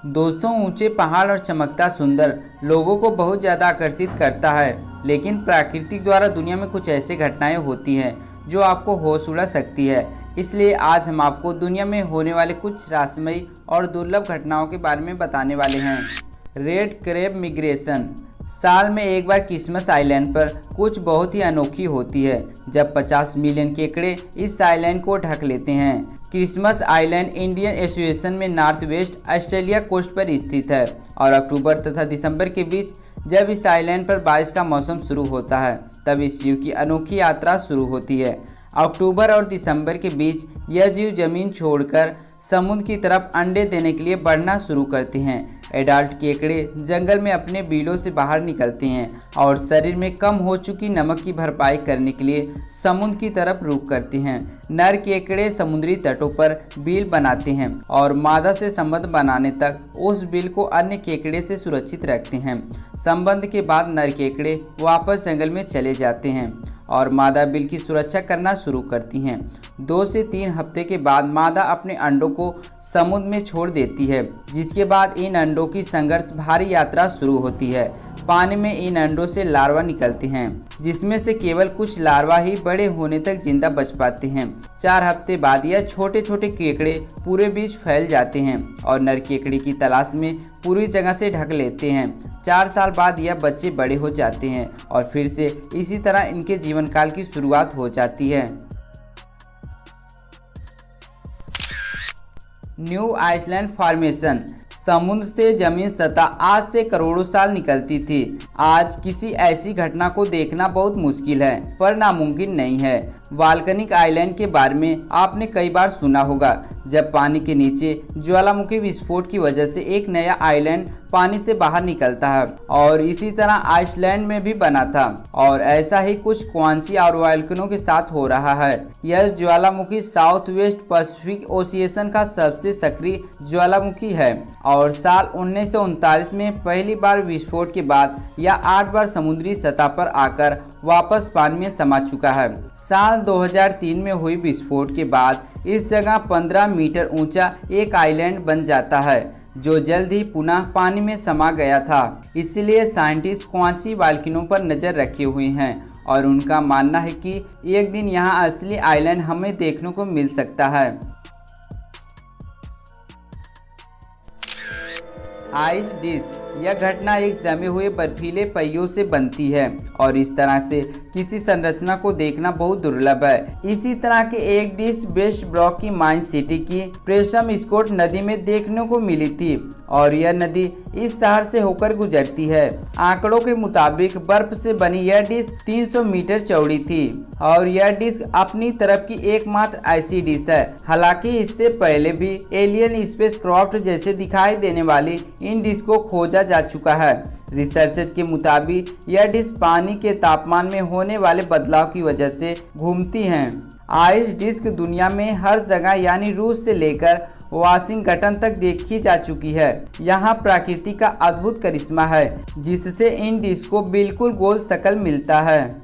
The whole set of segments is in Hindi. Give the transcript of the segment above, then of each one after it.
दोस्तों, ऊंचे पहाड़ और चमकता सुंदर लोगों को बहुत ज़्यादा आकर्षित करता है। लेकिन प्राकृतिक द्वारा दुनिया में कुछ ऐसी घटनाएं होती हैं जो आपको होश उड़ा सकती है। इसलिए आज हम आपको दुनिया में होने वाले कुछ रहस्यमयी और दुर्लभ घटनाओं के बारे में बताने वाले हैं। Red crab migration. साल में एक बार क्रिसमस आइलैंड पर कुछ बहुत ही अनोखी होती है, जब 50 मिलियन केकड़े इस आइलैंड को ढक लेते हैं। क्रिसमस आइलैंड इंडियन एसोसिएशन में नॉर्थ वेस्ट ऑस्ट्रेलिया कोस्ट पर स्थित है और अक्टूबर तथा दिसंबर के बीच जब इस आइलैंड पर बारिश का मौसम शुरू होता है, तब इस जीव की अनोखी यात्रा शुरू होती है। अक्टूबर और दिसंबर के बीच यह जीव जमीन छोड़कर समुद्र की तरफ अंडे देने के लिए बढ़ना शुरू करते हैं। एडल्ट केकड़े जंगल में अपने बिलों से बाहर निकलते हैं और शरीर में कम हो चुकी नमक की भरपाई करने के लिए समुद्र की तरफ रुख करते हैं। नर केकड़े समुद्री तटों पर बिल बनाते हैं और मादा से संबंध बनाने तक उस बिल को अन्य केकड़े से सुरक्षित रखते हैं। संबंध के बाद नर केकड़े वापस जंगल में चले जाते हैं और मादा बिल की सुरक्षा करना शुरू करती हैं। 2 से 3 हफ्ते के बाद मादा अपने अंडों को समुद्र में छोड़ देती है, जिसके बाद इन अंडों की संघर्ष भारी यात्रा शुरू होती है। पानी में इन अंडों से लार्वा निकलते हैं, जिसमें से केवल कुछ लार्वा ही बड़े होने तक जिंदा बच पाते हैं। 4 हफ्ते बाद यह छोटे छोटे केकड़े पूरे बीच फैल जाते हैं और नर केकड़े की तलाश में पूरी जगह से ढक लेते हैं। 4 साल बाद यह बच्चे बड़े हो जाते हैं और फिर से इसी तरह इनके जीवन काल की शुरुआत हो जाती है। New island formation. समुद्र से जमीन सतह आज से करोड़ों साल निकलती थी। आज किसी ऐसी घटना को देखना बहुत मुश्किल है, पर नामुमकिन नहीं है। वॉल्केनिक आइलैंड के बारे में आपने कई बार सुना होगा, जब पानी के नीचे ज्वालामुखी विस्फोट की वजह से एक नया आइलैंड पानी से बाहर निकलता है और इसी तरह आइसलैंड में भी बना था। और ऐसा ही कुछ क्वांची और वॉल्केनो के साथ हो रहा है। यह ज्वालामुखी साउथ वेस्ट पैसिफिक ओशियन का सबसे सक्रिय ज्वालामुखी है और साल 1939 में पहली बार विस्फोट के बाद यह 8 बार समुद्री सतह पर आकर वापस पानी में समा चुका है। साल 2003 में हुई विस्फोट के बाद इस जगह 15 मीटर ऊंचा एक आइलैंड बन जाता है, जो जल्द ही पुनः पानी में समा गया था। इसलिए साइंटिस्ट क्वांची वॉल्केनो पर नज़र रखे हुए हैं और उनका मानना है कि एक दिन यहाँ असली आइलैंड हमें देखने को मिल सकता है। Ice disc. यह घटना एक जमे हुए बर्फीले पहियों से बनती है और इस तरह से किसी संरचना को देखना बहुत दुर्लभ है। इसी तरह के एक डिस्क वेस्ट ब्रॉक की माइन सिटी की प्रेशम स्कोट नदी में देखने को मिली थी और यह नदी इस शहर से होकर गुजरती है। आंकड़ों के मुताबिक बर्फ से बनी यह डिस्क 300 मीटर चौड़ी थी और यह डिस्क अपनी तरफ की एकमात्र ऐसी डिस्क है। हालांकि इससे पहले भी एलियन स्पेसक्राफ्ट जैसे दिखाई देने वाली इन डिस्क को खोजा जा चुका है। रिसर्चर्स के मुताबिक यह डिस्क पानी के तापमान में होने वाले बदलाव की वजह से घूमती हैं। आइस डिस्क दुनिया में हर जगह यानी रूस से लेकर वाशिंगटन तक देखी जा चुकी है। यहाँ प्रकृति का अद्भुत करिश्मा है, जिससे इन डिस्क को बिल्कुल गोल शक्ल मिलता है।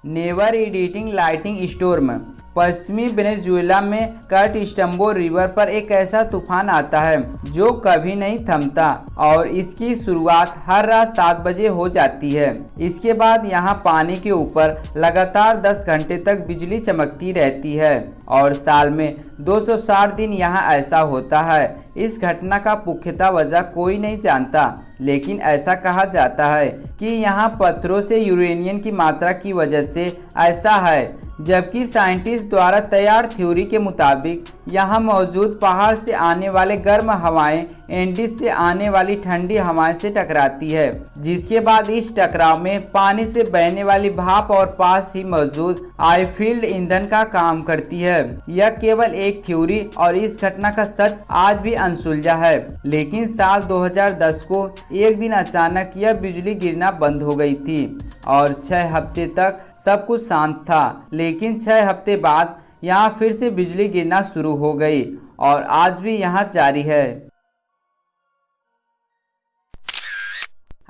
Never editing lighting storm. पश्चिमी वेनेजुएला में कर्टिस्टम्बो रिवर पर एक ऐसा तूफान आता है जो कभी नहीं थमता और इसकी शुरुआत हर रात 7 बजे हो जाती है। इसके बाद यहाँ पानी के ऊपर लगातार 10 घंटे तक बिजली चमकती रहती है और साल में 260 दिन यहाँ ऐसा होता है। इस घटना का पुख्ता वजह कोई नहीं जानता, लेकिन ऐसा कहा जाता है कि यहाँ पत्थरों से यूरेनियम की मात्रा की वजह से ऐसा है, जबकि साइंटिस्ट द्वारा तैयार थ्योरी के मुताबिक यहाँ मौजूद पहाड़ से आने वाले गर्म हवाएं एंडीज से आने वाली ठंडी हवाएं से टकराती है, जिसके बाद इस टकराव में पानी से बहने वाली भाप और पास ही मौजूद आईफील्ड ईंधन का काम करती है। यह केवल एक थ्योरी और इस घटना का सच आज भी अनसुलझा है। लेकिन साल 2010 को एक दिन अचानक यह बिजली गिरना बंद हो गई थी और 6 हफ्ते तक सब कुछ शांत था। लेकिन 6 हफ्ते बाद यहाँ फिर से बिजली गिरना शुरू हो गई और आज भी यहाँ जारी है।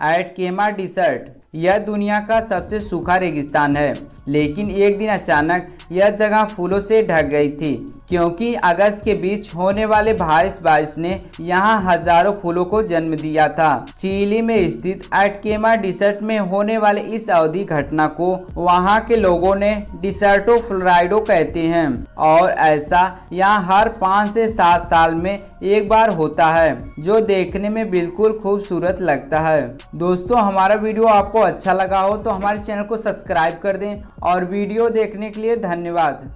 एटकेमा डिसर्ट। यह दुनिया का सबसे सूखा रेगिस्तान है, लेकिन एक दिन अचानक यह जगह फूलों से ढक गई थी, क्योंकि अगस्त के बीच होने वाले बारिश ने यहाँ हजारों फूलों को जन्म दिया था। चिली में स्थित अटकेमा डिसर्ट में होने वाले इस अवधि घटना को वहाँ के लोगों ने डिसर्टो फ्लोराइडो कहते हैं, और ऐसा यहाँ हर 5 से 7 साल में एक बार होता है, जो देखने में बिल्कुल खूबसूरत लगता है। दोस्तों, हमारा वीडियो आपको अच्छा लगा हो तो हमारे चैनल को सब्सक्राइब कर दें और वीडियो देखने के लिए धन्यवाद।